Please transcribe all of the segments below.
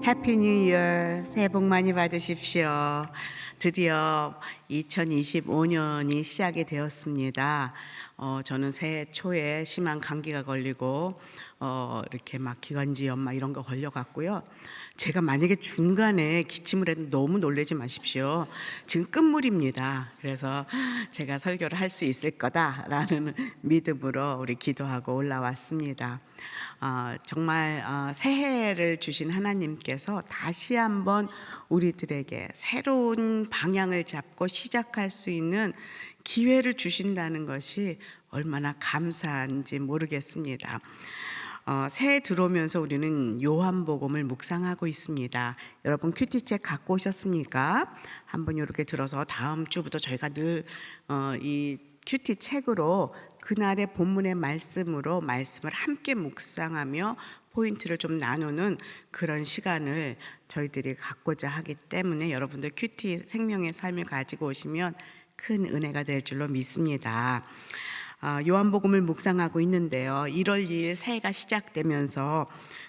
해피 뉴 이어. 새해 복 많이 받으십시오. 드디어 2025년이 시작이 되었습니다. 저는 새해 초에 심한 감기가 걸리고 이렇게 막 기관지 연마 이런 거 걸려갔고요. 제가 만약에 중간에 기침을 해도 너무 놀라지 마십시오. 지금 끝물입니다. 그래서 제가 설교를 할 수 있을 거다라는 믿음으로 우리 기도하고 올라왔습니다. 정말 새해를 주신 하나님께서 다시 한번 우리들에게 새로운 방향을 잡고 시작할 수 있는 기회를 주신다는 것이 얼마나 감사한지 모르겠습니다. 새해 들어오면서 우리는 요한복음을 묵상하고 있습니다. 여러분 큐티책 갖고 오셨습니까? 한번 이렇게 들어서 다음 주부터 저희가 늘 이 큐티책으로 그날의 본문의 말씀으로 말씀을 함께 묵상하며 포인트를 좀 나누는 그런 시간을 저희들이 갖고자 하기 때문에 여러분들 큐티 생명의 삶을 가지고 오시면 큰 은혜가 될 줄로 믿습니다. 요한복음을 묵상하고 있는데요. 1월 2일 새해가 시작되면서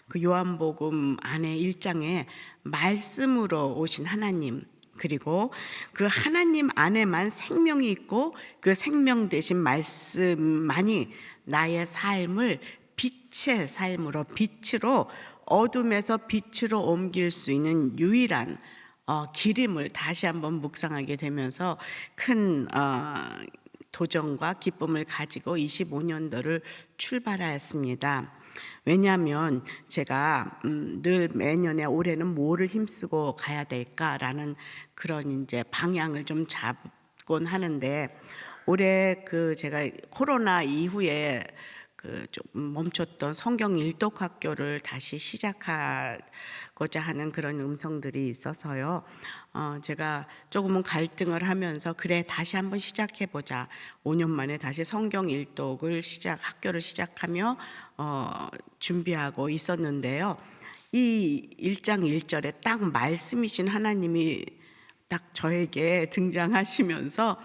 그 요한복음 안에 1장에 말씀으로 오신 하나님, 그리고 그 하나님 안에만 생명이 있고 그 생명 되신 말씀만이 나의 삶을 빛의 삶으로, 빛으로, 어둠에서 빛으로 옮길 수 있는 유일한 길임을 다시 한번 묵상하게 되면서 큰 도전과 기쁨을 가지고 25년도를 출발하였습니다. 왜냐하면 제가 늘 매년에 올해는 뭐를 힘쓰고 가야 될까라는 그런 이제 방향을 좀 잡곤 하는데, 올해 제가 코로나 이후에 좀 멈췄던 성경 일독 학교를 다시 시작하고자 하는 그런 음성들이 있어서요. 제가 조금은 갈등을 하면서 그래 다시 한번 시작해 보자. 5년 만에 다시 성경 일독을 학교를 시작하며 준비하고 있었는데요. 이 1장 1절에 딱 말씀이신 하나님이 딱 저에게 등장하시면서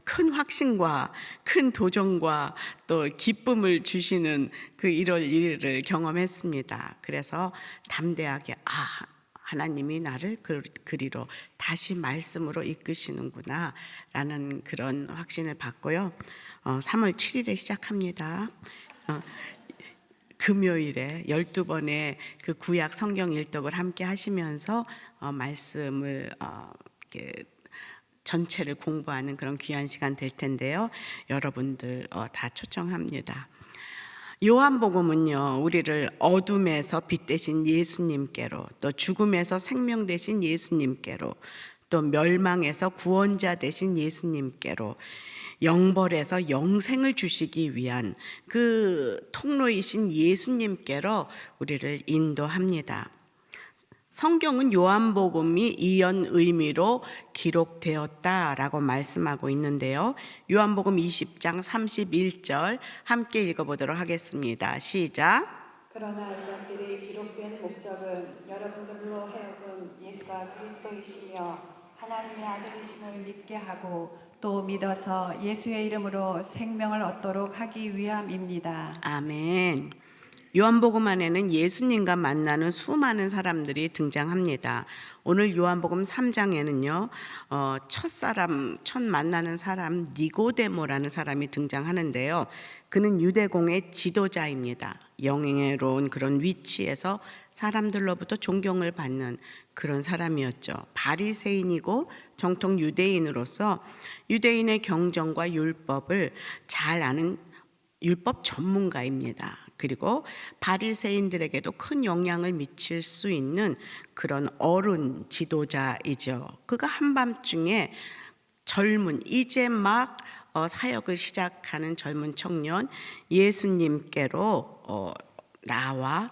큰 확신과 큰 도전과 또 기쁨을 주시는 그 1월 1일을 경험했습니다. 그래서 담대하게 하나님이 나를 그리로 다시 말씀으로 이끄시는구나 라는 그런 확신을 받고요. 3월 7일에 시작합니다. 금요일에 12번의 그 구약 성경 일독을 함께 하시면서 말씀을 이렇게 전체를 공부하는 그런 귀한 시간 될 텐데요. 여러분들 다 초청합니다. 요한복음은요, 우리를 어둠에서 빛 되신 예수님께로, 또 죽음에서 생명 되신 예수님께로, 또 멸망에서 구원자 되신 예수님께로, 영벌에서 영생을 주시기 위한 그 통로이신 예수님께로 우리를 인도합니다. 성경은 요한복음이 이연 의미로 기록되었다라고 말씀하고 있는데요. 요한복음 20장 31절 함께 읽어보도록 하겠습니다. 시작. 그러나 이것들이 기록된 목적은 여러분들로 하여금 예수가 그리스도이시며 하나님의 아들이심을 믿게 하고 또 믿어서 예수의 이름으로 생명을 얻도록 하기 위함입니다. 아멘. 요한복음 안에는 예수님과 만나는 수많은 사람들이 등장합니다. 오늘 요한복음 3장에는요, 첫 만나는 사람 니고데모라는 사람이 등장하는데요. 그는 유대공의 지도자입니다. 영예로운 그런 위치에서 사람들로부터 존경을 받는 그런 사람이었죠. 바리새인이고 정통 유대인으로서 유대인의 경전과 율법을 잘 아는 율법 전문가입니다. 그리고 바리새인들에게도 큰 영향을 미칠 수 있는 그런 어른 지도자이죠. 그가 한밤중에 이제 막 사역을 시작하는 젊은 청년 예수님께로 나와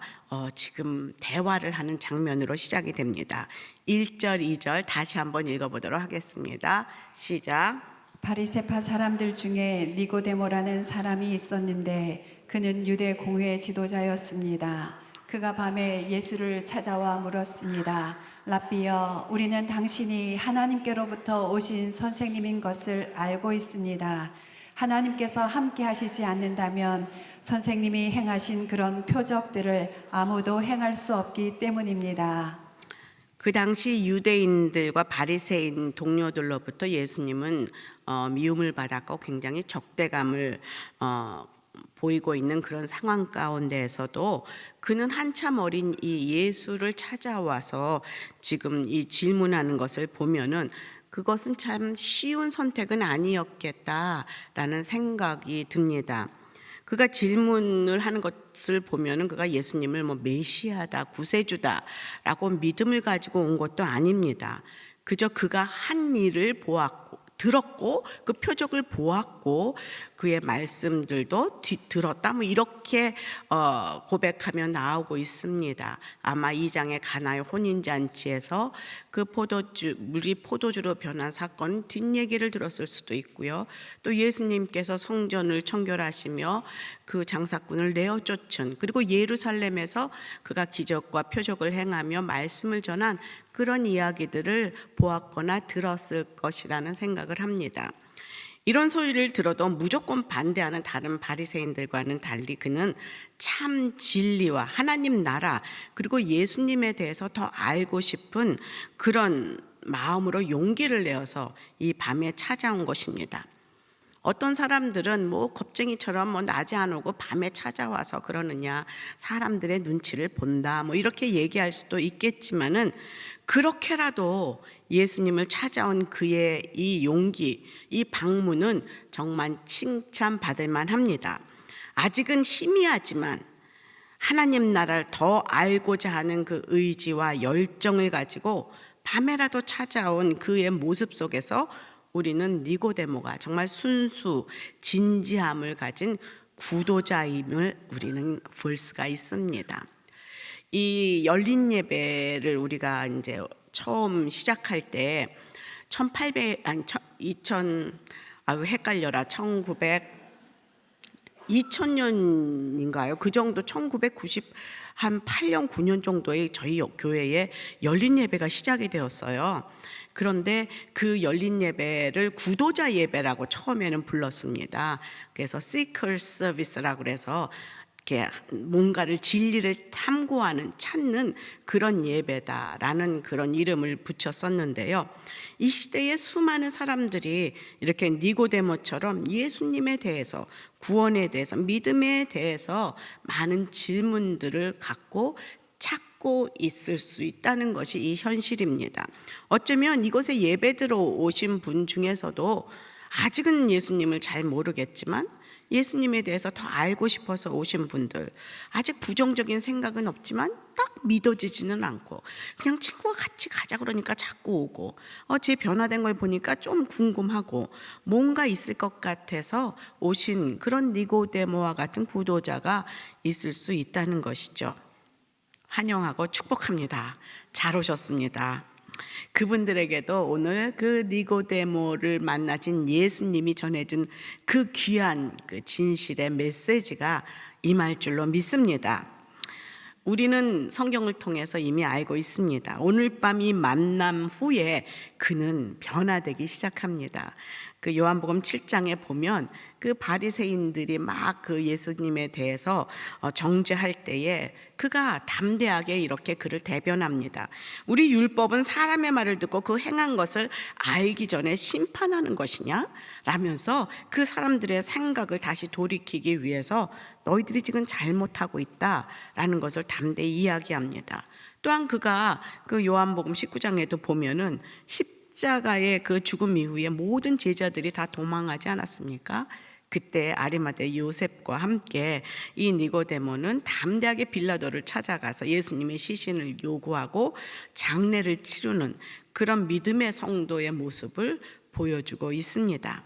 지금 대화를 하는 장면으로 시작이 됩니다. 1절, 2절 다시 한번 읽어보도록 하겠습니다. 시작. 바리새파 사람들 중에 니고데모라는 사람이 있었는데 그는 유대 공회 지도자였습니다. 그가 밤에 예수를 찾아와 물었습니다. 랍비여, 우리는 당신이 하나님께로부터 오신 선생님인 것을 알고 있습니다. 하나님께서 함께 하시지 않는다면 선생님이 행하신 그런 표적들을 아무도 행할 수 없기 때문입니다. 그 당시 유대인들과 바리새인 동료들로부터 예수님은 미움을 받았고 굉장히 적대감을 보이고 있는 그런 상황 가운데에서도 그는 한참 어린 이 예수를 찾아와서 지금 이 질문하는 것을 보면은 그것은 참 쉬운 선택은 아니었겠다라는 생각이 듭니다. 그가 질문을 하는 것을 보면은 그가 예수님을 뭐 메시아다, 구세주다라고 믿음을 가지고 온 것도 아닙니다. 그저 그가 한 일을 보았고 들었고 그 표적을 보았고 그의 말씀들도 들었다 뭐 이렇게 고백하며 나오고 있습니다. 아마 2장의 가나의 혼인잔치에서 그 물이 포도주로 변한 사건 뒷얘기를 들었을 수도 있고요. 또 예수님께서 성전을 청결하시며 그 장사꾼을 내어 쫓은, 그리고 예루살렘에서 그가 기적과 표적을 행하며 말씀을 전한 그런 이야기들을 보았거나 들었을 것이라는 생각을 합니다. 이런 소리를 들어도 무조건 반대하는 다른 바리새인들과는 달리 그는 참 진리와 하나님 나라 그리고 예수님에 대해서 더 알고 싶은 그런 마음으로 용기를 내어서 이 밤에 찾아온 것입니다. 어떤 사람들은 뭐 겁쟁이처럼 뭐 낮에 안 오고 밤에 찾아와서 그러느냐, 사람들의 눈치를 본다 뭐 이렇게 얘기할 수도 있겠지만은 그렇게라도 예수님을 찾아온 그의 이 용기, 이 방문은 정말 칭찬받을 만합니다. 아직은 희미하지만 하나님 나라를 더 알고자 하는 그 의지와 열정을 가지고 밤에라도 찾아온 그의 모습 속에서 우리는 니고데모가 정말 순수 진지함을 가진 구도자임을 우리는 볼 수가 있습니다. 이 열린 예배를 우리가 이제 처음 시작할 때 2000년인가요? 그 정도 1998년 9년 정도에 저희 교회에 열린 예배가 시작이 되었어요. 그런데 그 열린 예배를 구도자 예배라고 처음에는 불렀습니다. 그래서 Seeker Service라고 그래서 이렇게 뭔가를 진리를 탐구하는 찾는 그런 예배다라는 그런 이름을 붙였었는데요. 이 시대에 수많은 사람들이 이렇게 니고데모처럼 예수님에 대해서, 구원에 대해서, 믿음에 대해서 많은 질문들을 갖고 찾고 있을 수 있다는 것이 이 현실입니다. 어쩌면 이곳에 예배 들어오신 분 중에서도 아직은 예수님을 잘 모르겠지만 예수님에 대해서 더 알고 싶어서 오신 분들, 아직 부정적인 생각은 없지만 딱 믿어지지는 않고 그냥 친구가 같이 가자 그러니까 자꾸 오고 제 변화된 걸 보니까 좀 궁금하고 뭔가 있을 것 같아서 오신 그런 니고데모와 같은 구도자가 있을 수 있다는 것이죠. 환영하고 축복합니다. 잘 오셨습니다. 그분들에게도 오늘 그 니고데모를 만나신 예수님이 전해준 그 귀한 그 진실의 메시지가 임할 줄로 믿습니다. 우리는 성경을 통해서 이미 알고 있습니다. 오늘 밤 이 만남 후에 그는 변화되기 시작합니다. 그 요한복음 7장에 보면 그 바리새인들이 막 그 예수님에 대해서 정죄할 때에 그가 담대하게 이렇게 그를 대변합니다. 우리 율법은 사람의 말을 듣고 그 행한 것을 알기 전에 심판하는 것이냐? 라면서 그 사람들의 생각을 다시 돌이키기 위해서 너희들이 지금 잘못하고 있다라는 것을 담대히 이야기합니다. 또한 그가 그 요한복음 19장에도 보면은 십자가의 그 죽음 이후에 모든 제자들이 다 도망하지 않았습니까? 그때 아리마대 요셉과 함께 이 니고데모는 담대하게 빌라도를 찾아가서 예수님의 시신을 요구하고 장례를 치르는 그런 믿음의 성도의 모습을 보여주고 있습니다.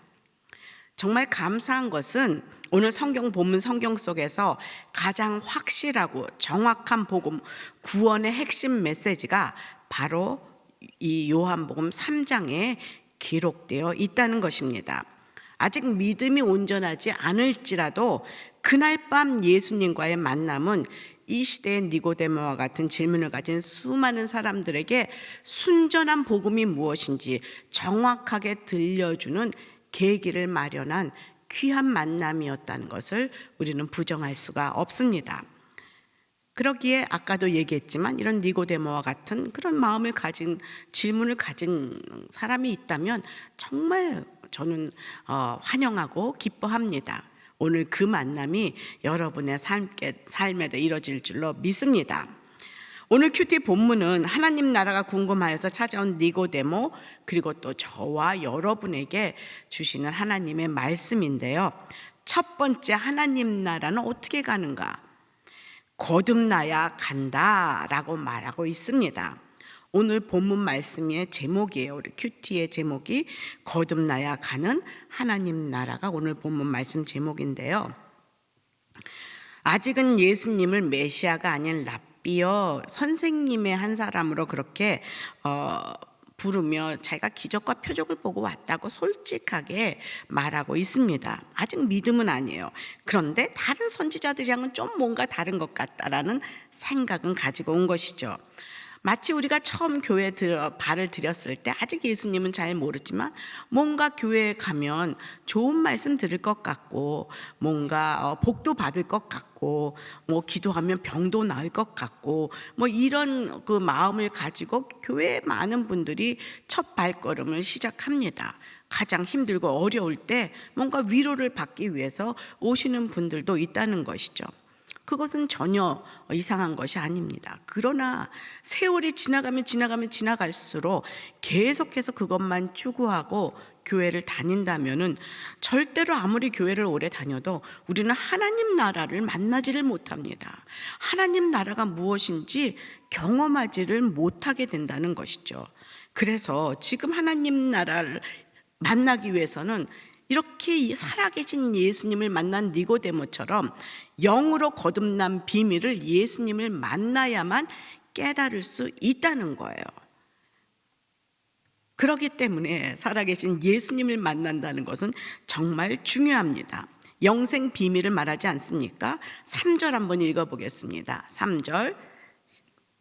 정말 감사한 것은 오늘 성경 본문 성경 속에서 가장 확실하고 정확한 복음, 구원의 핵심 메시지가 바로 이 요한복음 3장에 기록되어 있다는 것입니다. 아직 믿음이 온전하지 않을지라도 그날 밤 예수님과의 만남은 이 시대의 니고데모와 같은 질문을 가진 수많은 사람들에게 순전한 복음이 무엇인지 정확하게 들려주는 계기를 마련한 귀한 만남이었다는 것을 우리는 부정할 수가 없습니다. 그러기에 아까도 얘기했지만 이런 니고데모와 같은 그런 마음을 가진, 질문을 가진 사람이 있다면 정말 저는 환영하고 기뻐합니다. 오늘 그 만남이 여러분의 삶에도 이뤄질 줄로 믿습니다. 오늘 큐티 본문은 하나님 나라가 궁금하여서 찾아온 니고데모, 그리고 또 저와 여러분에게 주시는 하나님의 말씀인데요. 첫 번째, 하나님 나라는 어떻게 가는가? 거듭나야 간다라고 말하고 있습니다. 오늘 본문 말씀의 제목이에요. 우리 큐티의 제목이 거듭나야 가는 하나님 나라가 오늘 본문 말씀 제목인데요. 아직은 예수님을 메시아가 아닌 랍비어, 선생님의 한 사람으로 그렇게 부르며 자기가 기적과 표적을 보고 왔다고 솔직하게 말하고 있습니다. 아직 믿음은 아니에요. 그런데 다른 선지자들이랑은 좀 뭔가 다른 것 같다라는 생각은 가지고 온 것이죠. 마치 우리가 처음 교회에 발을 들였을 때 아직 예수님은 잘 모르지만 뭔가 교회에 가면 좋은 말씀 들을 것 같고 뭔가 복도 받을 것 같고 뭐 기도하면 병도 나을 것 같고 뭐 이런 그 마음을 가지고 교회에 많은 분들이 첫 발걸음을 시작합니다. 가장 힘들고 어려울 때 뭔가 위로를 받기 위해서 오시는 분들도 있다는 것이죠. 그것은 전혀 이상한 것이 아닙니다. 그러나 세월이 지나갈수록 계속해서 그것만 추구하고 교회를 다닌다면은 절대로 아무리 교회를 오래 다녀도 우리는 하나님 나라를 만나지를 못합니다. 하나님 나라가 무엇인지 경험하지를 못하게 된다는 것이죠. 그래서 지금 하나님 나라를 만나기 위해서는 이렇게 살아계신 예수님을 만난 니고데모처럼 영으로 거듭난 비밀을 예수님을 만나야만 깨달을 수 있다는 거예요. 그렇기 때문에 살아계신 예수님을 만난다는 것은 정말 중요합니다. 영생 비밀을 말하지 않습니까? 3절 한번 읽어보겠습니다. 3절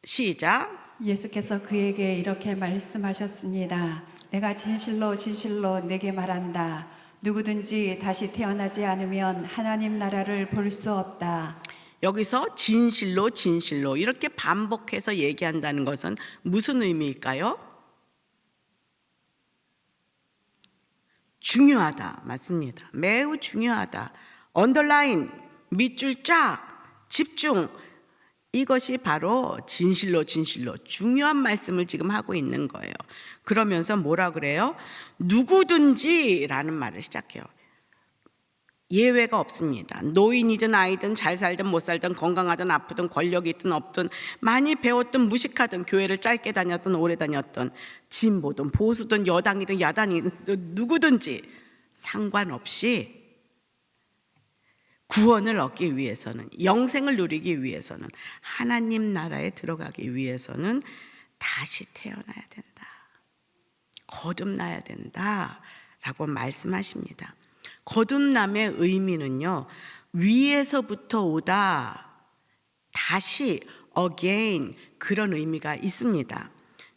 시작. 예수께서 그에게 이렇게 말씀하셨습니다. 내가 진실로 진실로 내게 말한다. 누구든지 다시 태어나지 않으면 하나님 나라를 볼 수 없다. 여기서 진실로 진실로 이렇게 반복해서 얘기한다는 것은 무슨 의미일까요? 중요하다. 맞습니다. 매우 중요하다. 언더라인, 밑줄 쫙, 집중. 이것이 바로 진실로 진실로 중요한 말씀을 지금 하고 있는 거예요. 그러면서 뭐라 그래요? 누구든지라는 말을 시작해요. 예외가 없습니다. 노인이든 아이든 잘 살든 못 살든 건강하든 아프든 권력이 있든 없든 많이 배웠든 무식하든 교회를 짧게 다녔든 오래 다녔든 진보든 보수든 여당이든 야당이든 누구든지 상관없이 구원을 얻기 위해서는, 영생을 누리기 위해서는, 하나님 나라에 들어가기 위해서는 다시 태어나야 된다. 거듭나야 된다라고 말씀하십니다. 거듭남의 의미는요, 위에서부터 오다, 다시, again, 그런 의미가 있습니다.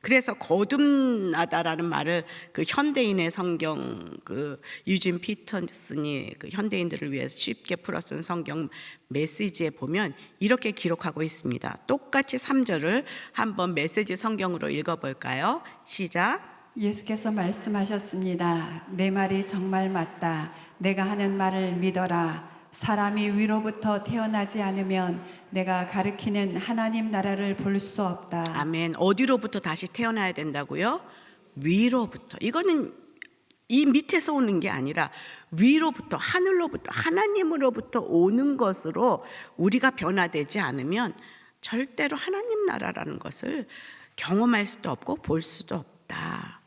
그래서 거듭나다라는 말을 그 현대인의 성경 그 유진 피터슨이 그 현대인들을 위해서 쉽게 풀어쓴 성경 메시지에 보면 이렇게 기록하고 있습니다. 똑같이 3절을 한번 메시지 성경으로 읽어볼까요? 시작. 예수께서 말씀하셨습니다. 내 말이 정말 맞다. 내가 하는 말을 믿어라. 사람이 위로부터 태어나지 않으면 내가 가르치는 하나님 나라를 볼 수 없다. 아멘. 어디로부터 다시 태어나야 된다고요? 위로부터. 이거는 이 밑에서 오는 게 아니라 위로부터, 하늘로부터, 하나님으로부터 오는 것으로 우리가 변화되지 않으면 절대로 하나님 나라라는 것을 경험할 수도 없고 볼 수도 없다.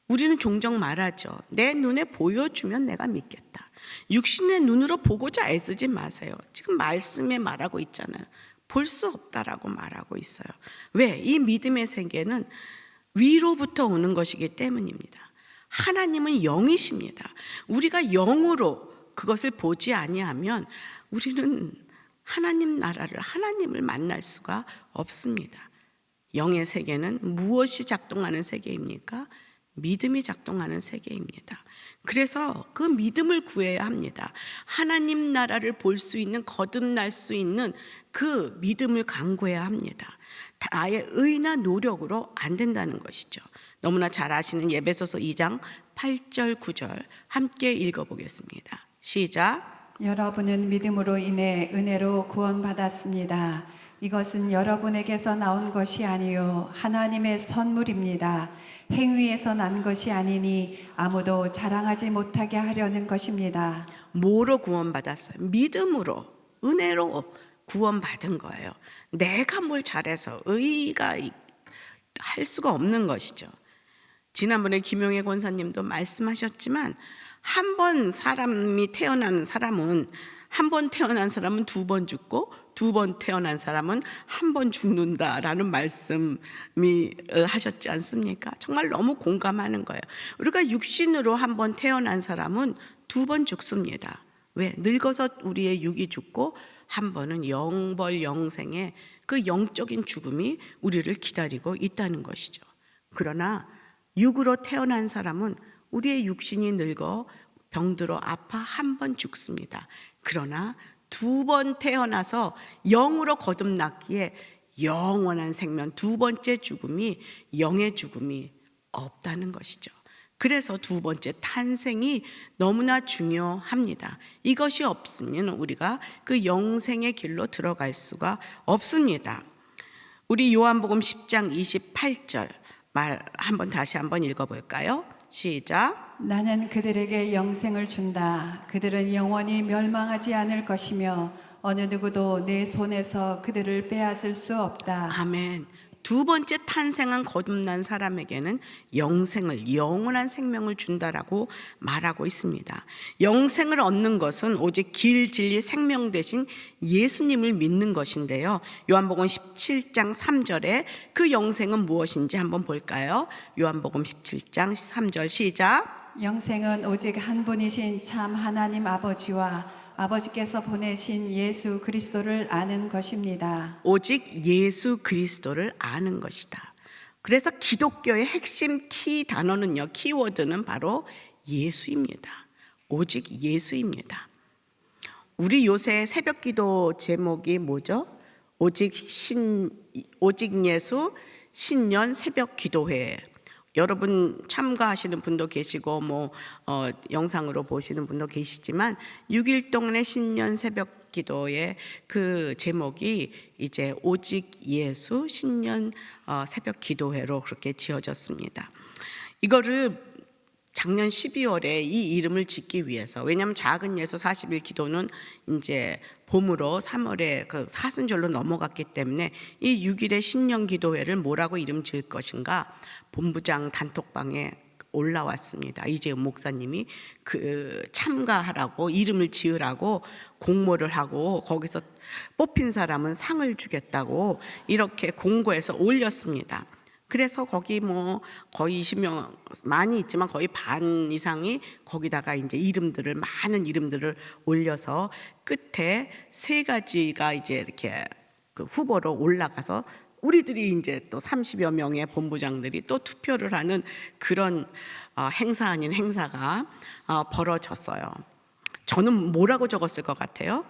우리는 종종 말하죠. 내 눈에 보여주면 내가 믿겠다. 육신의 눈으로 보고자 애쓰지 마세요. 지금 말씀에 말하고 있잖아요. 볼 수 없다라고 말하고 있어요. 왜? 이 믿음의 세계는 위로부터 오는 것이기 때문입니다. 하나님은 영이십니다. 우리가 영으로 그것을 보지 아니하면 우리는 하나님 나라를, 하나님을 만날 수가 없습니다. 영의 세계는 무엇이 작동하는 세계입니까? 믿음이 작동하는 세계입니다. 그래서 그 믿음을 구해야 합니다. 하나님 나라를 볼 수 있는, 거듭날 수 있는 그 믿음을 강구해야 합니다. 나의 의나 노력으로 안 된다는 것이죠. 너무나 잘 아시는 에베소서 2장 8절 9절 함께 읽어보겠습니다. 시작. 여러분은 믿음으로 인해 은혜로 구원받았습니다. 이것은 여러분에게서 나온 것이 아니요 하나님의 선물입니다. 행위에서 난 것이 아니니 아무도 자랑하지 못하게 하려는 것입니다. 뭐로 구원받았어요? 믿음으로, 은혜로 구원받은 거예요. 내가 뭘 잘해서 의가 할 수가 없는 것이죠. 지난번에 김용애 권사님도 말씀하셨지만 한 번 태어난 사람은 두 번 죽고 두 번 태어난 사람은 한 번 죽는다라는 말씀을 하셨지 않습니까? 정말 너무 공감하는 거예요. 우리가 육신으로 한 번 태어난 사람은 두 번 죽습니다. 왜? 늙어서 우리의 육이 죽고 한 번은 영벌 영생의 그 영적인 죽음이 우리를 기다리고 있다는 것이죠. 그러나 육으로 태어난 사람은 우리의 육신이 늙어 병들어 아파 한 번 죽습니다. 그러나 두 번 태어나서 영으로 거듭났기에 영원한 생명, 두 번째 죽음이 영의 죽음이 없다는 것이죠. 그래서 두 번째 탄생이 너무나 중요합니다. 이것이 없으면 우리가 그 영생의 길로 들어갈 수가 없습니다. 우리 요한복음 10장 28절 말 다시 한번 읽어볼까요? 시작. 나는 그들에게 영생을 준다. 그들은 영원히 멸망하지 않을 것이며 어느 누구도 내 손에서 그들을 빼앗을 수 없다. 아멘. 두 번째 탄생한 거듭난 사람에게는 영생을, 영원한 생명을 준다라고 말하고 있습니다. 영생을 얻는 것은 오직 길, 진리, 생명 되신 예수님을 믿는 것인데요. 요한복음 17장 3절에 그 영생은 무엇인지 한번 볼까요? 요한복음 17장 3절 시작. 영생은 오직 한 분이신 참 하나님 아버지와 아버지께서 보내신 예수 그리스도를 아는 것입니다. 오직 예수 그리스도를 아는 것이다. 그래서 기독교의 핵심 단어는요, 키워드는 바로 예수입니다. 오직 예수입니다. 우리 요새 새벽기도 제목이 뭐죠? 오직 예수 신년 새벽기도회. 여러분 참가하시는 분도 계시고 영상으로 보시는 분도 계시지만 6일 동안의 신년 새벽 기도의 그 제목이 이제 오직 예수 신년 새벽 기도회로 그렇게 지어졌습니다. 이거를 작년 12월에 이 이름을 짓기 위해서, 왜냐하면 작은 예수 40일 기도는 이제 봄으로 3월에 그 사순절로 넘어갔기 때문에 이 6일의 신년 기도회를 뭐라고 이름 지을 것인가 본부장 단톡방에 올라왔습니다. 이재훈 목사님이 그 참가하라고 이름을 지으라고 공모를 하고 거기서 뽑힌 사람은 상을 주겠다고 이렇게 공고해서 올렸습니다. 그래서 거기 거의 20명 많이 있지만 거의 반 이상이 거기다가 이제 많은 이름들을 올려서 끝에 세 가지가 이제 이렇게 그 후보로 올라가서 우리들이 이제 또 30여 명의 본부장들이 또 투표를 하는 그런 행사 아닌 행사가 벌어졌어요. 저는 뭐라고 적었을 것 같아요?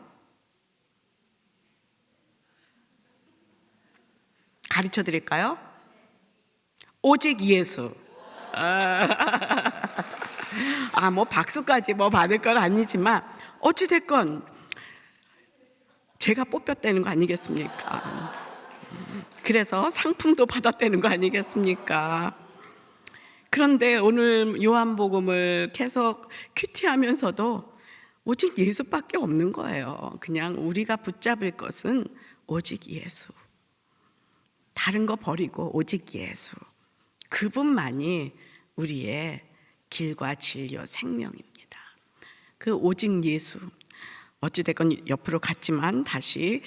가르쳐 드릴까요? 오직 예수. 박수까지 받을 건 아니지만 어찌됐건 제가 뽑혔다는 거 아니겠습니까? 그래서 상품도 받았다는 거 아니겠습니까? 그런데 오늘 요한복음을 계속 큐티하면서도 오직 예수밖에 없는 거예요. 그냥 우리가 붙잡을 것은 오직 예수. 다른 거 버리고 오직 예수. 그분만이 우리의 길과 진료 생명입니다. 그 오직 예수. 어찌됐건 옆으로 갔지만 다시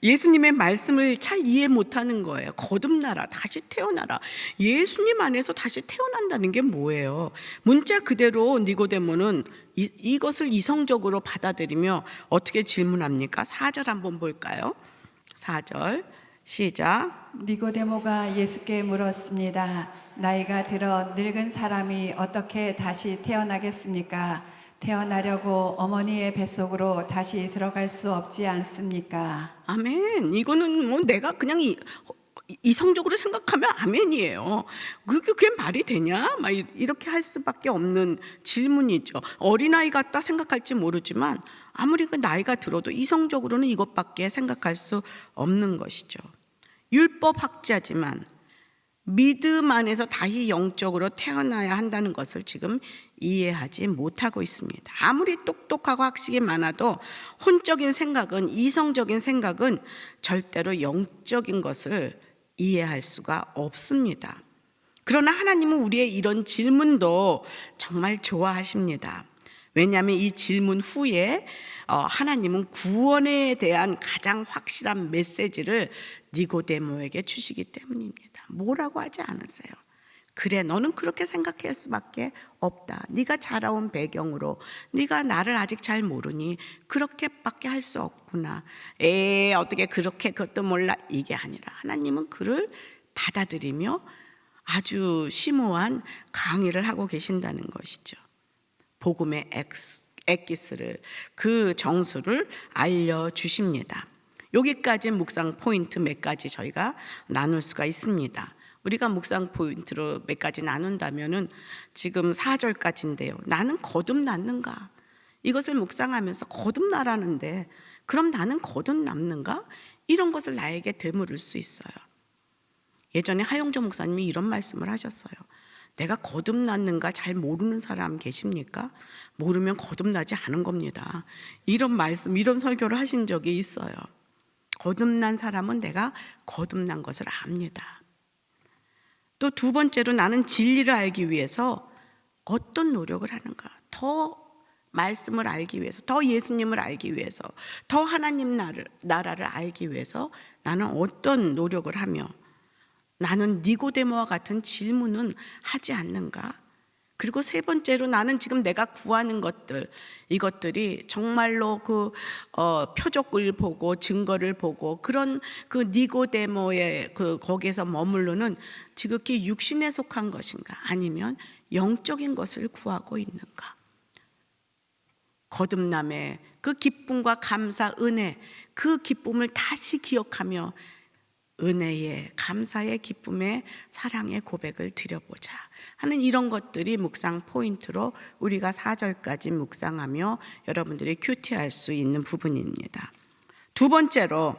예수님의 말씀을 잘 이해 못하는 거예요. 거듭나라, 다시 태어나라. 예수님 안에서 다시 태어난다는 게 뭐예요? 문자 그대로 니고데모는 이것을 이성적으로 받아들이며 어떻게 질문합니까? 4절 한번 볼까요? 4절 시작. 니고데모가 예수께 물었습니다. 나이가 들어 늙은 사람이 어떻게 다시 태어나겠습니까? 태어나려고 어머니의 뱃속으로 다시 들어갈 수 없지 않습니까? 아멘. 이거는 뭐 내가 그냥 이성적으로 생각하면 아멘이에요. 그게 말이 되냐? 막 이렇게 할 수밖에 없는 질문이죠. 어린아이 같다 생각할지 모르지만 아무리 그 나이가 들어도 이성적으로는 이것밖에 생각할 수 없는 것이죠. 율법학자지만 믿음 안에서 다시 영적으로 태어나야 한다는 것을 지금 이해하지 못하고 있습니다. 아무리 똑똑하고 학식이 많아도 혼적인 생각은, 이성적인 생각은 절대로 영적인 것을 이해할 수가 없습니다. 그러나 하나님은 우리의 이런 질문도 정말 좋아하십니다. 왜냐하면 이 질문 후에 하나님은 구원에 대한 가장 확실한 메시지를 니고데모에게 주시기 때문입니다. 뭐라고 하지 않으세요. 그래, 너는 그렇게 생각할 수밖에 없다. 네가 자라온 배경으로 네가 나를 아직 잘 모르니 그렇게밖에 할 수 없구나. 어떻게 그렇게 그것도 몰라. 이게 아니라 하나님은 그를 받아들이며 아주 심오한 강의를 하고 계신다는 것이죠. 복음의 엑기스를, 그 정수를 알려주십니다. 여기까지 묵상 포인트 몇 가지 저희가 나눌 수가 있습니다. 우리가 묵상 포인트로 몇 가지 나눈다면은 지금 4절까지인데요. 나는 거듭났는가? 이것을 묵상하면서 거듭나라는데 그럼 나는 거듭남는가? 이런 것을 나에게 되물을 수 있어요. 예전에 하용조 목사님이 이런 말씀을 하셨어요. 내가 거듭났는가 잘 모르는 사람 계십니까? 모르면 거듭나지 않은 겁니다. 이런 말씀, 이런 설교를 하신 적이 있어요. 거듭난 사람은 내가 거듭난 것을 압니다. 또 두 번째로 나는 진리를 알기 위해서 어떤 노력을 하는가? 더 말씀을 알기 위해서, 더 예수님을 알기 위해서, 더 하나님 나라를 알기 위해서 나는 어떤 노력을 하며 나는 니고데모와 같은 질문은 하지 않는가? 그리고 세 번째로 나는 지금 내가 구하는 것들, 이것들이 정말로 그 표적을 보고 증거를 보고 그런 그 니고데모의 그 거기에서 머무르는 지극히 육신에 속한 것인가? 아니면 영적인 것을 구하고 있는가? 거듭남의 그 기쁨과 감사, 은혜, 그 기쁨을 다시 기억하며 은혜의, 감사의, 기쁨의, 사랑의 고백을 드려보자 하는 이런 것들이 묵상 포인트로 우리가 4절까지 묵상하며 여러분들이 큐티할 수 있는 부분입니다. 두 번째로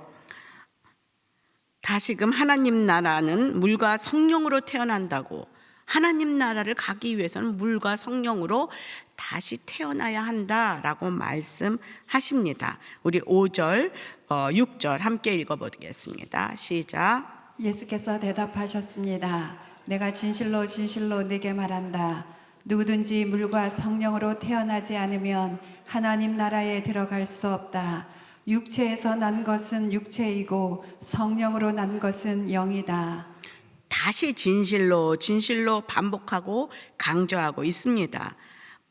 다시금 하나님 나라는 물과 성령으로 태어난다고, 하나님 나라를 가기 위해서는 물과 성령으로 다시 태어나야 한다라고 말씀하십니다. 우리 5절, 6절 함께 읽어보겠습니다. 시작. 예수께서 대답하셨습니다. 내가 진실로 진실로 네게 말한다. 누구든지 물과 성령으로 태어나지 않으면 하나님 나라에 들어갈 수 없다. 육체에서 난 것은 육체이고 성령으로 난 것은 영이다. 다시 진실로 진실로 반복하고 강조하고 있습니다.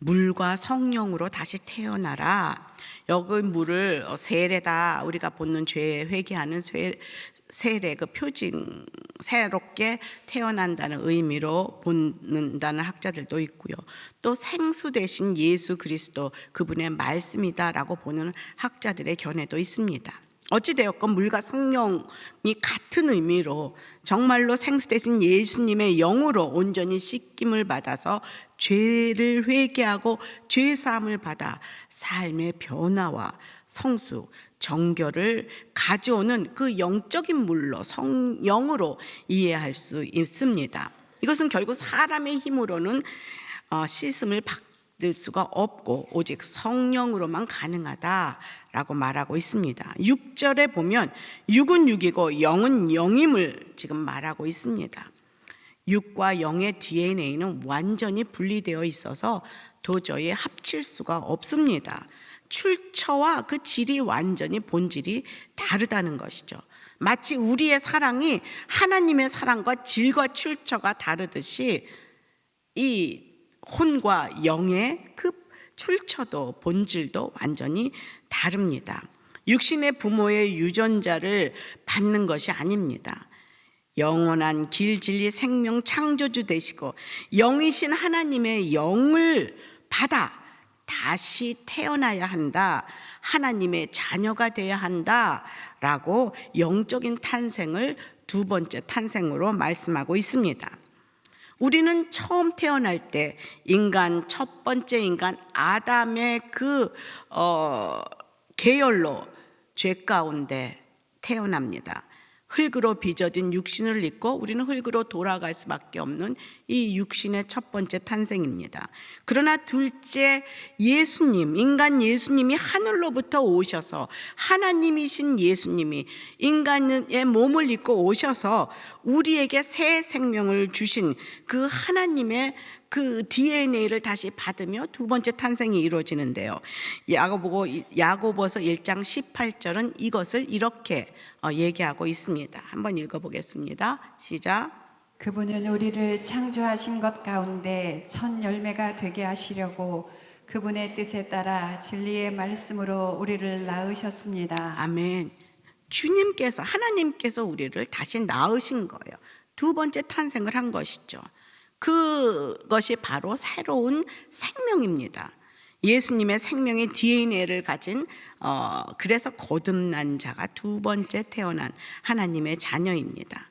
물과 성령으로 다시 태어나라. 여기 물을 세례다, 우리가 보는 죄에 회개하는 세례, 그 표징, 새롭게 태어난다는 의미로 본다는 학자들도 있고요. 또 생수 대신 예수 그리스도, 그분의 말씀이다라고 보는 학자들의 견해도 있습니다. 어찌되었건 물과 성령이 같은 의미로 정말로 생수 대신 예수님의 영으로 온전히 씻김을 받아서 죄를 회개하고 죄사함을 받아 삶의 변화와 성수, 정결을 가져오는 그 영적인 물로, 성령으로 이해할 수 있습니다. 이것은 결국 사람의 힘으로는 씻음을 받을 수가 없고 오직 성령으로만 가능하다라고 말하고 있습니다. 6절에 보면 육은 육이고 영은 영임을 지금 말하고 있습니다. 육과 영의 DNA는 완전히 분리되어 있어서 도저히 합칠 수가 없습니다. 출처와 그 질이 완전히 본질이 다르다는 것이죠. 마치 우리의 사랑이 하나님의 사랑과 질과 출처가 다르듯이 이 혼과 영의 그 출처도 본질도 완전히 다릅니다. 육신의 부모의 유전자를 받는 것이 아닙니다. 영원한 길, 진리, 생명 창조주 되시고 영이신 하나님의 영을 받아 다시 태어나야 한다. 하나님의 자녀가 되어야 한다라고 영적인 탄생을 두 번째 탄생으로 말씀하고 있습니다. 우리는 처음 태어날 때 인간, 첫 번째 인간 아담의 그 계열로 죄 가운데 태어납니다. 흙으로 빚어진 육신을 입고 우리는 흙으로 돌아갈 수밖에 없는 이 육신의 첫 번째 탄생입니다. 그러나 둘째 예수님, 인간 예수님이 하늘로부터 오셔서 하나님이신 예수님이 인간의 몸을 입고 오셔서 우리에게 새 생명을 주신 그 하나님의 그 DNA를 다시 받으며 두 번째 탄생이 이루어지는데요. 야고보서 1장 18절은 이것을 이렇게 얘기하고 있습니다. 한번 읽어보겠습니다. 시작. 그분은 우리를 창조하신 것 가운데 첫 열매가 되게 하시려고 그분의 뜻에 따라 진리의 말씀으로 우리를 낳으셨습니다. 아멘. 주님께서, 하나님께서 우리를 다시 낳으신 거예요. 두 번째 탄생을 한 것이죠. 그것이 바로 새로운 생명입니다. 예수님의 생명의 DNA를 가진 그래서 거듭난 자가 두 번째 태어난 하나님의 자녀입니다.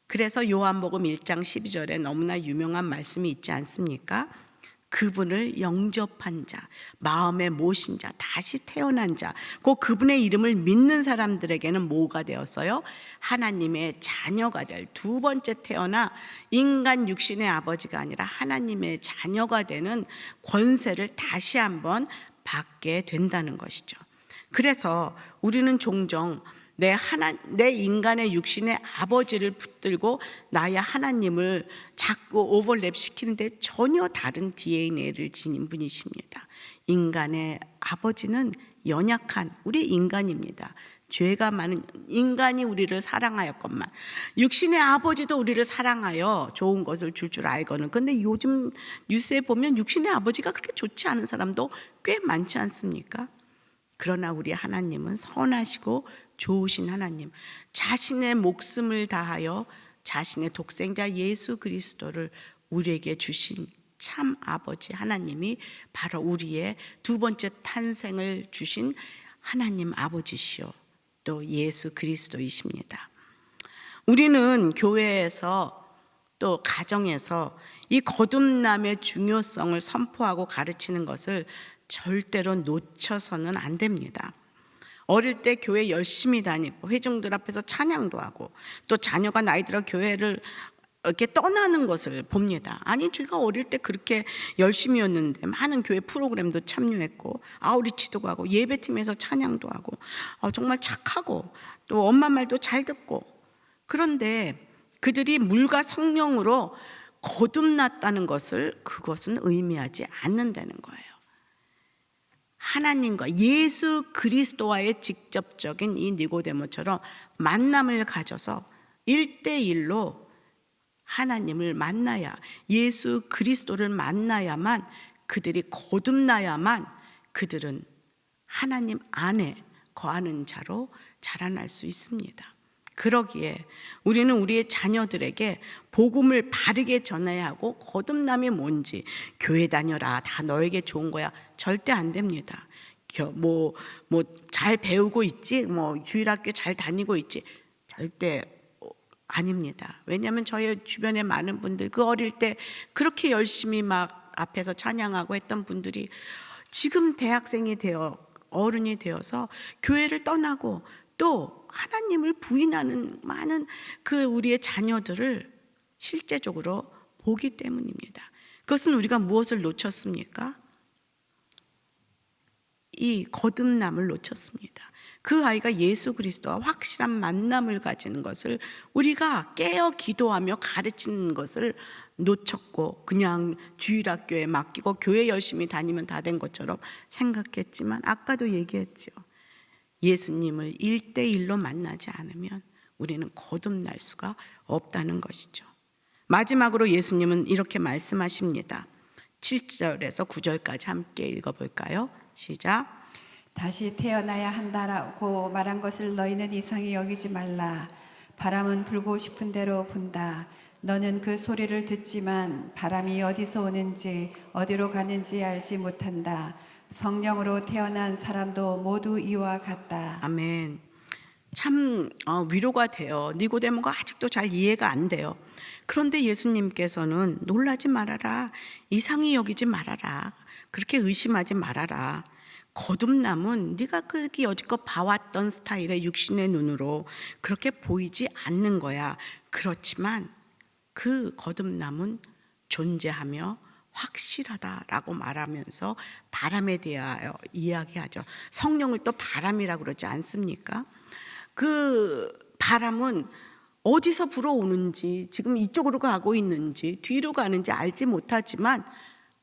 그래서 요한복음 1장 12절에 너무나 유명한 말씀이 있지 않습니까? 그분을 영접한 자, 마음에 모신 자, 다시 태어난 자, 그분의 이름을 믿는 사람들에게는 뭐가 되었어요? 하나님의 자녀가 될 두 번째 태어나 인간 육신의 아버지가 아니라 하나님의 자녀가 되는 권세를 다시 한번 받게 된다는 것이죠. 그래서 우리는 종종 내 인간의 육신의 아버지를 붙들고 나의 하나님을 자꾸 오버랩 시키는데 전혀 다른 DNA를 지닌 분이십니다. 인간의 아버지는 연약한 우리 인간입니다. 죄가 많은 인간이 우리를 사랑하였건만 육신의 아버지도 우리를 사랑하여 좋은 것을 줄 알거든. 그런데 요즘 뉴스에 보면 육신의 아버지가 그렇게 좋지 않은 사람도 꽤 많지 않습니까? 그러나 우리 하나님은 선하시고 좋으신 하나님, 자신의 목숨을 다하여 자신의 독생자 예수 그리스도를 우리에게 주신 참 아버지 하나님이 바로 우리의 두 번째 탄생을 주신 하나님 아버지시요 또 예수 그리스도이십니다. 우리는 교회에서 또 가정에서 이 거듭남의 중요성을 선포하고 가르치는 것을 절대로 놓쳐서는 안 됩니다. 어릴 때 교회 열심히 다니고 회중들 앞에서 찬양도 하고 또 자녀가 나이 들어 교회를 이렇게 떠나는 것을 봅니다. 아니 제가 어릴 때 그렇게 열심히였는데 많은 교회 프로그램도 참여했고 아우리치도 가고 예배팀에서 찬양도 하고 정말 착하고 또 엄마 말도 잘 듣고 그런데 그들이 물과 성령으로 거듭났다는 것을 그것은 의미하지 않는다는 거예요. 하나님과 예수 그리스도와의 직접적인 이 니고데모처럼 만남을 가져서 1대1로 하나님을 만나야 예수 그리스도를 만나야만 그들이 거듭나야만 그들은 하나님 안에 거하는 자로 자라날 수 있습니다. 그러기에 우리는 우리의 자녀들에게 복음을 바르게 전해야 하고 거듭남이 뭔지 교회 다녀라 다 너에게 좋은 거야 절대 안 됩니다. 뭐 잘 배우고 있지 주일학교 잘 다니고 있지 절대 아닙니다. 왜냐하면 저희 주변에 많은 분들 그 어릴 때 그렇게 열심히 막 앞에서 찬양하고 했던 분들이 지금 대학생이 되어 어른이 되어서 교회를 떠나고 또 하나님을 부인하는 많은 그 우리의 자녀들을 실제적으로 보기 때문입니다. 그것은 우리가 무엇을 놓쳤습니까? 이 거듭남을 놓쳤습니다. 그 아이가 예수 그리스도와 확실한 만남을 가지는 것을 우리가 깨어 기도하며 가르치는 것을 놓쳤고 그냥 주일학교에 맡기고 교회 열심히 다니면 다 된 것처럼 생각했지만 아까도 얘기했죠. 예수님을 1대1로 만나지 않으면 우리는 거듭날 수가 없다는 것이죠. 마지막으로 예수님은 이렇게 말씀하십니다. 7절에서 9절까지 함께 읽어볼까요? 시작. 다시 태어나야 한다라고 말한 것을 너희는 이상히 여기지 말라. 바람은 불고 싶은 대로 분다. 너는 그 소리를 듣지만 바람이 어디서 오는지 어디로 가는지 알지 못한다. 성령으로 태어난 사람도 모두 이와 같다. 아멘. 참 위로가 돼요. 니고데모가 아직도 잘 이해가 안 돼요. 그런데 예수님께서는 놀라지 말아라. 이상히 여기지 말아라. 그렇게 의심하지 말아라. 거듭남은 네가 그렇게 여지껏 봐왔던 스타일의 육신의 눈으로 그렇게 보이지 않는 거야. 그렇지만 그 거듭남은 존재하며 확실하다라고 말하면서 바람에 대하여 이야기하죠. 성령을 또 바람이라고 그러지 않습니까? 그 바람은 어디서 불어오는지, 지금 이쪽으로 가고 있는지 뒤로 가는지 알지 못하지만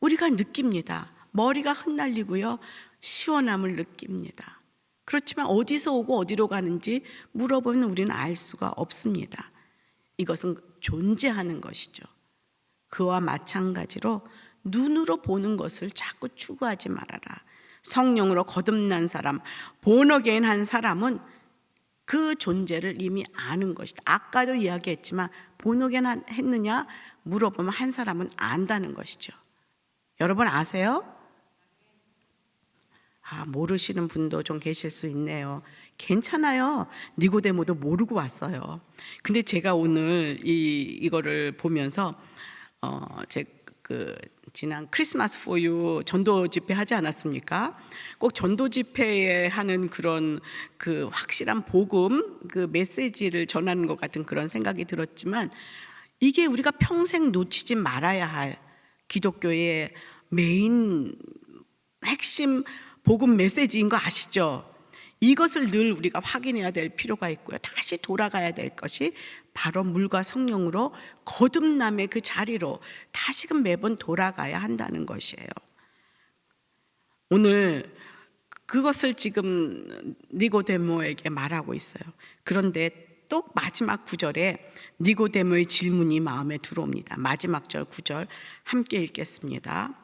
우리가 느낍니다. 머리가 흩날리고요, 시원함을 느낍니다. 그렇지만 어디서 오고 어디로 가는지 물어보면 우리는 알 수가 없습니다. 이것은 존재하는 것이죠. 그와 마찬가지로 눈으로 보는 것을 자꾸 추구하지 말아라. 성령으로 거듭난 사람, 본어게인 한 사람은 그 존재를 이미 아는 것이다. 아까도 이야기했지만 본어게인 했느냐 물어보면 한 사람은 안다는 것이죠. 여러분 아세요? 모르시는 분도 좀 계실 수 있네요. 괜찮아요. 니고데모도 모르고 왔어요. 근데 제가 오늘 이거를 보면서 지난 크리스마스 포유 전도 집회 하지 않았습니까? 꼭 전도 집회에 하는 그런 그 확실한 복음, 그 메시지를 전하는 것 같은 그런 생각이 들었지만 이게 우리가 평생 놓치지 말아야 할 기독교의 메인 핵심 복음 메시지인 거 아시죠? 이것을 늘 우리가 확인해야 될 필요가 있고요. 다시 돌아가야 될 것이 바로 물과 성령으로 거듭남의 그 자리로 다시금 매번 돌아가야 한다는 것이에요. 오늘 그것을 지금 니고데모에게 말하고 있어요. 그런데 또 마지막 구절에 니고데모의 질문이 마음에 들어옵니다. 마지막 절 9절 함께 읽겠습니다.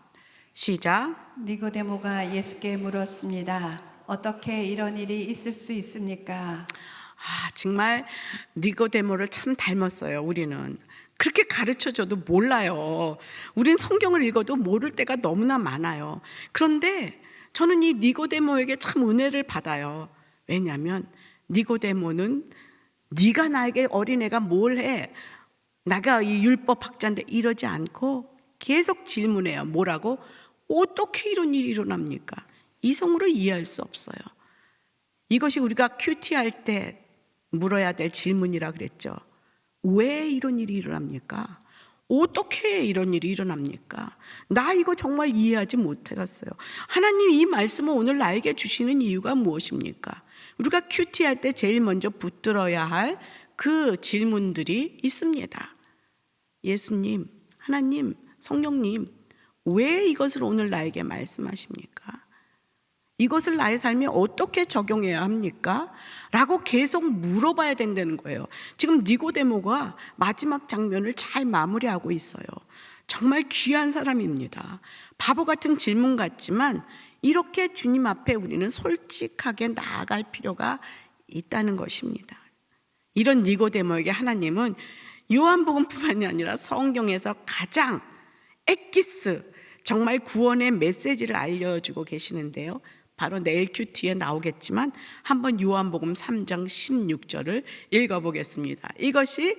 시작. 니고데모가 예수께 물었습니다. 어떻게 이런 일이 있을 수 있습니까? 정말 니고데모를 참 닮았어요. 우리는 그렇게 가르쳐줘도 몰라요. 우린 성경을 읽어도 모를 때가 너무나 많아요. 그런데 저는 이 니고데모에게 참 은혜를 받아요. 왜냐하면 니고데모는 네가 나에게 어린애가 뭘 해? 나가 이 율법 학자인데 이러지 않고 계속 질문해요. 뭐라고? 어떻게 이런 일이 일어납니까? 이성으로 이해할 수 없어요. 이것이 우리가 큐티할 때 물어야 될 질문이라 그랬죠. 왜 이런 일이 일어납니까? 어떻게 이런 일이 일어납니까? 나 이거 정말 이해하지 못해갔어요. 하나님 이 말씀을 오늘 나에게 주시는 이유가 무엇입니까? 우리가 큐티할 때 제일 먼저 붙들어야 할 그 질문들이 있습니다. 예수님, 하나님, 성령님, 왜 이것을 오늘 나에게 말씀하십니까? 이것을 나의 삶에 어떻게 적용해야 합니까? 라고 계속 물어봐야 된다는 거예요. 지금 니고데모가 마지막 장면을 잘 마무리하고 있어요. 정말 귀한 사람입니다. 바보 같은 질문 같지만 이렇게 주님 앞에 우리는 솔직하게 나아갈 필요가 있다는 것입니다. 이런 니고데모에게 하나님은 요한복음뿐만이 아니라 성경에서 가장 엑기스, 정말 구원의 메시지를 알려주고 계시는데요. 바로 내일 큐티에 나오겠지만 한번 요한복음 3장 16절을 읽어보겠습니다. 이것이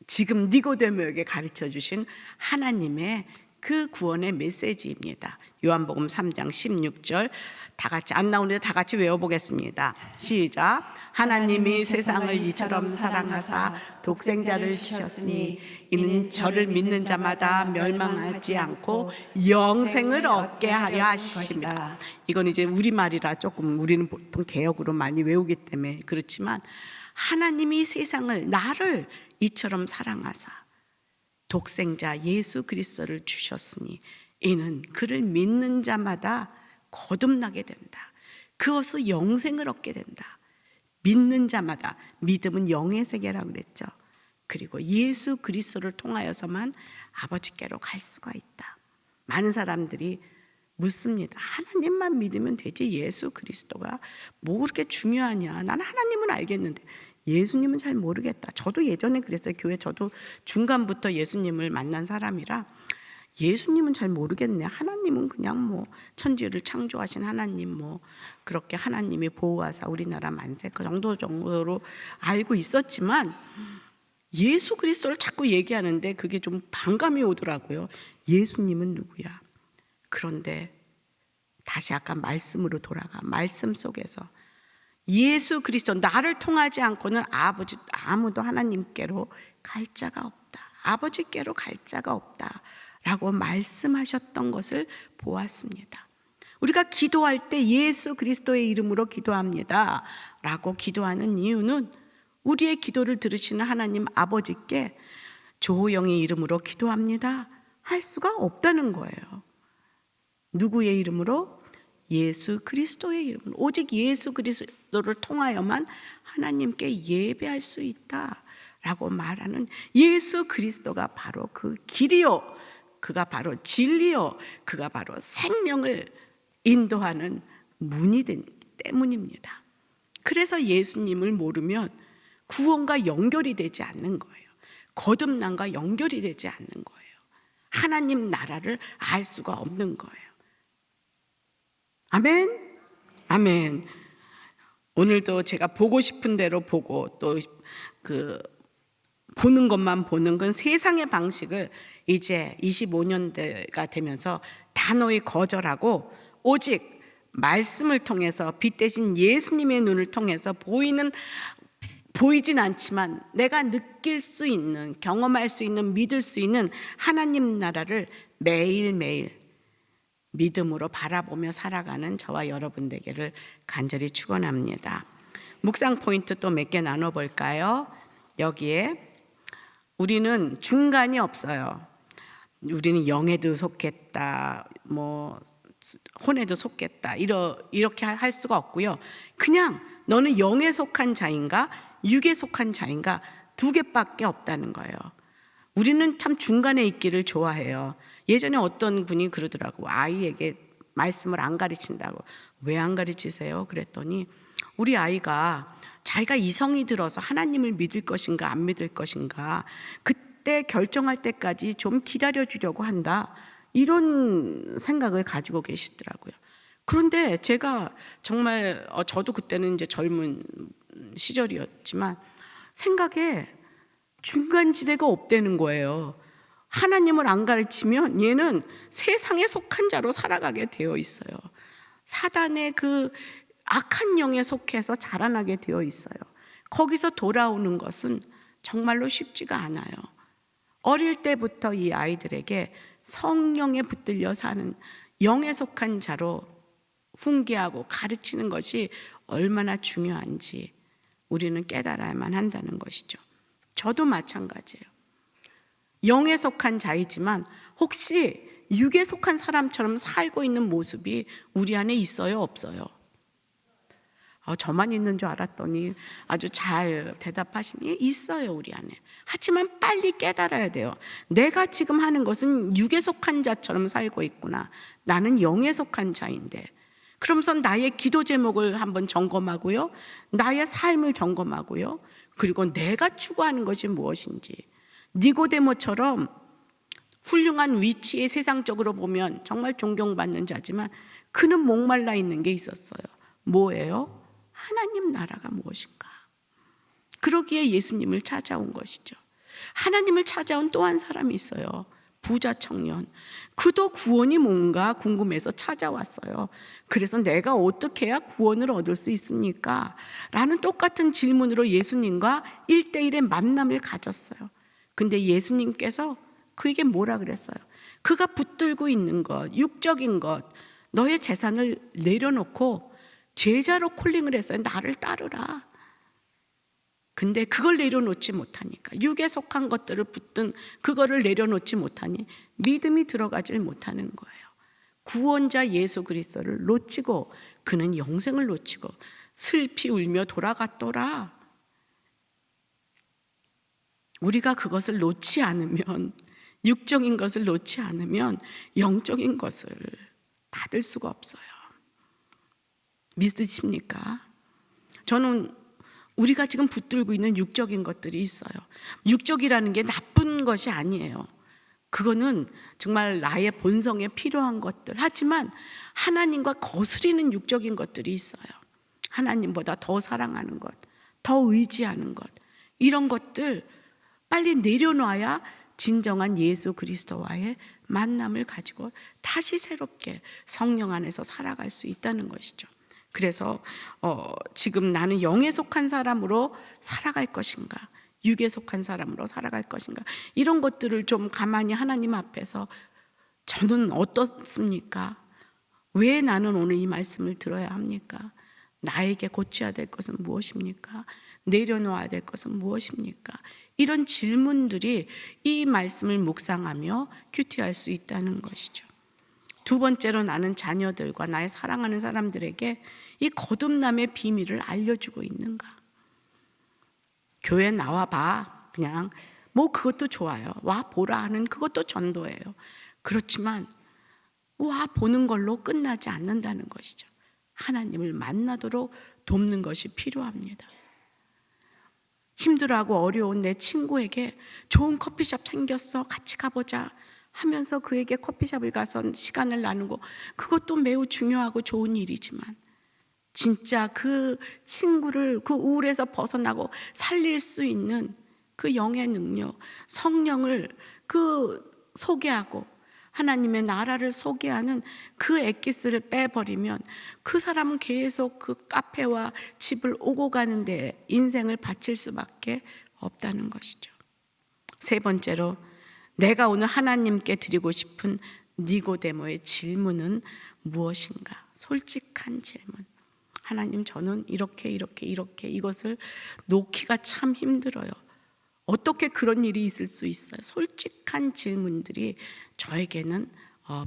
지금 니고데모에게 가르쳐 주신 하나님의 그 구원의 메시지입니다. 요한복음 3장 16절 다 같이 안 나오는데 다 같이 외워보겠습니다. 시작. 하나님이 세상을 이처럼 사랑하사 독생자를 주셨으니 이는 저를 믿는 자마다 멸망하지 않고 영생을 얻게 하려 하심이라. 이건 이제 우리말이라 조금 우리는 보통 개역으로 많이 외우기 때문에 그렇지만 하나님이 세상을 나를 이처럼 사랑하사 독생자 예수 그리스도를 주셨으니 이는 그를 믿는 자마다 거듭나게 된다. 그것은 영생을 얻게 된다. 믿는 자마다, 믿음은 영의 세계라고 그랬죠. 그리고 예수 그리스도를 통하여서만 아버지께로 갈 수가 있다. 많은 사람들이 묻습니다. 하나님만 믿으면 되지 예수 그리스도가 뭐 그렇게 중요하냐. 나는 하나님은 알겠는데 예수님은 잘 모르겠다. 저도 예전에 그랬어요. 교회 저도 중간부터 예수님을 만난 사람이라 예수님은 잘 모르겠네. 하나님은 그냥 뭐 천지를 창조하신 하나님, 뭐 그렇게 하나님이 보호하사 우리나라 만세 그 정도로 알고 있었지만 예수 그리스도를 자꾸 얘기하는데 그게 좀 반감이 오더라고요. 예수님은 누구야? 그런데 다시 아까 말씀으로 돌아가. 말씀 속에서 예수 그리스도, 나를 통하지 않고는 아버지 아무도 하나님께로 갈 자가 없다. 아버지께로 갈 자가 없다 라고 말씀하셨던 것을 보았습니다. 우리가 기도할 때 예수 그리스도의 이름으로 기도합니다 라고 기도하는 이유는 우리의 기도를 들으시는 하나님 아버지께 조호영의 이름으로 기도합니다 할 수가 없다는 거예요. 누구의 이름으로? 예수 그리스도의 이름으로. 오직 예수 그리스도를 통하여만 하나님께 예배할 수 있다라고 말하는 예수 그리스도가 바로 그 길이요, 그가 바로 진리요, 그가 바로 생명을 인도하는 문이 되기 때문입니다. 그래서 예수님을 모르면 구원과 연결이 되지 않는 거예요. 거듭남과 연결이 되지 않는 거예요. 하나님 나라를 알 수가 없는 거예요. 아멘? 아멘. 오늘도 제가 보고 싶은 대로 보고 또 보는 것만 보는 건 세상의 방식을 이제 25년대가 되면서 단호히 거절하고 오직 말씀을 통해서 빛 대신 예수님의 눈을 통해서 보이진 않지만 내가 느낄 수 있는, 경험할 수 있는, 믿을 수 있는 하나님 나라를 매일매일 믿음으로 바라보며 살아가는 저와 여러분 되기를 간절히 축원합니다. 묵상 포인트 또 몇 개 나눠볼까요? 여기에 우리는 중간이 없어요. 우리는 영에도 속했다, 뭐 혼에도 속했다, 이렇게 할 수가 없고요. 그냥 너는 영에 속한 자인가 육에 속한 자인가 두 개밖에 없다는 거예요. 우리는 참 중간에 있기를 좋아해요. 예전에 어떤 분이 그러더라고. 아이에게 말씀을 안 가르친다고. 왜 안 가르치세요? 그랬더니 우리 아이가 자기가 이성이 들어서 하나님을 믿을 것인가 안 믿을 것인가 그때 결정할 때까지 좀 기다려주려고 한다, 이런 생각을 가지고 계시더라고요. 그런데 제가 정말 저도 그때는 이제 젊은 시절이었지만 생각에 중간지대가 없다는 거예요. 하나님을 안 가르치면 얘는 세상에 속한 자로 살아가게 되어 있어요. 사단의 그 악한 영에 속해서 자라나게 되어 있어요. 거기서 돌아오는 것은 정말로 쉽지가 않아요. 어릴 때부터 이 아이들에게 성령에 붙들려 사는 영에 속한 자로 훈계하고 가르치는 것이 얼마나 중요한지 우리는 깨달아야만 한다는 것이죠. 저도 마찬가지예요. 영에 속한 자이지만 혹시 육에 속한 사람처럼 살고 있는 모습이 우리 안에 있어요, 없어요? 저만 있는 줄 알았더니 아주 잘 대답하시니 있어요, 우리 안에. 하지만 빨리 깨달아야 돼요. 내가 지금 하는 것은 육에 속한 자처럼 살고 있구나. 나는 영에 속한 자인데. 그러면서 나의 기도 제목을 한번 점검하고요, 나의 삶을 점검하고요, 그리고 내가 추구하는 것이 무엇인지. 니고데모처럼 훌륭한 위치에 세상적으로 보면 정말 존경받는 자지만 그는 목말라 있는 게 있었어요. 뭐예요? 하나님 나라가 무엇인가? 그러기에 예수님을 찾아온 것이죠. 하나님을 찾아온 또 한 사람이 있어요. 부자 청년. 그도 구원이 뭔가 궁금해서 찾아왔어요. 그래서 내가 어떻게 해야 구원을 얻을 수 있습니까? 라는 똑같은 질문으로 예수님과 1대1의 만남을 가졌어요. 근데 예수님께서 그에게 뭐라 그랬어요? 그가 붙들고 있는 것, 육적인 것, 너의 재산을 내려놓고 제자로 콜링을 했어요. 나를 따르라. 근데 그걸 내려놓지 못하니까, 육에 속한 것들을 붙든 그거를 내려놓지 못하니 믿음이 들어가질 못하는 거예요. 구원자 예수 그리스도를 놓치고 그는 영생을 놓치고 슬피 울며 돌아갔더라. 우리가 그것을 놓지 않으면, 육적인 것을 놓지 않으면 영적인 것을 받을 수가 없어요. 믿으십니까? 저는 우리가 지금 붙들고 있는 육적인 것들이 있어요. 육적이라는 게 나쁜 것이 아니에요. 그거는 정말 나의 본성에 필요한 것들. 하지만 하나님과 거스리는 육적인 것들이 있어요. 하나님보다 더 사랑하는 것, 더 의지하는 것, 이런 것들 빨리 내려놔야 진정한 예수 그리스도와의 만남을 가지고 다시 새롭게 성령 안에서 살아갈 수 있다는 것이죠. 그래서 지금 나는 영에 속한 사람으로 살아갈 것인가, 육에 속한 사람으로 살아갈 것인가, 이런 것들을 좀 가만히 하나님 앞에서 저는 어떻습니까? 왜 나는 오늘 이 말씀을 들어야 합니까? 나에게 고쳐야 될 것은 무엇입니까? 내려놓아야 될 것은 무엇입니까? 이런 질문들이 이 말씀을 묵상하며 큐티할 수 있다는 것이죠. 두 번째로 나는 자녀들과 나의 사랑하는 사람들에게 이 거듭남의 비밀을 알려주고 있는가? 교회 나와봐. 그냥 뭐 그것도 좋아요. 와 보라 하는 그것도 전도예요. 그렇지만 와 보는 걸로 끝나지 않는다는 것이죠. 하나님을 만나도록 돕는 것이 필요합니다. 힘들어하고 어려운 내 친구에게 좋은 커피숍 생겼어, 같이 가보자 하면서 그에게 커피숍을 가서 시간을 나누고, 그것도 매우 중요하고 좋은 일이지만 진짜 그 친구를 그 우울에서 벗어나고 살릴 수 있는 그 영의 능력, 성령을 소개하고 하나님의 나라를 소개하는 그 엑기스를 빼버리면 그 사람은 계속 그 카페와 집을 오고 가는데 인생을 바칠 수밖에 없다는 것이죠. 세 번째로, 내가 오늘 하나님께 드리고 싶은 니고데모의 질문은 무엇인가? 솔직한 질문. 하나님, 저는 이렇게 이것을 놓기가 참 힘들어요. 어떻게 그런 일이 있을 수 있어요? 솔직한 질문들이 저에게는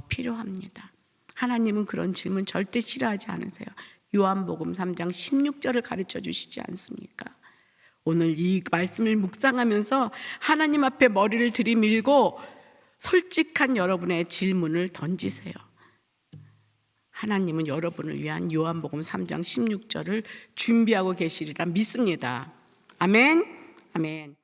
필요합니다. 하나님은 그런 질문 절대 싫어하지 않으세요. 요한복음 3장 16절을 가르쳐 주시지 않습니까? 오늘 이 말씀을 묵상하면서 하나님 앞에 머리를 들이밀고 솔직한 여러분의 질문을 던지세요. 하나님은 여러분을 위한 요한복음 3장 16절을 준비하고 계시리라 믿습니다. 아멘. 아멘.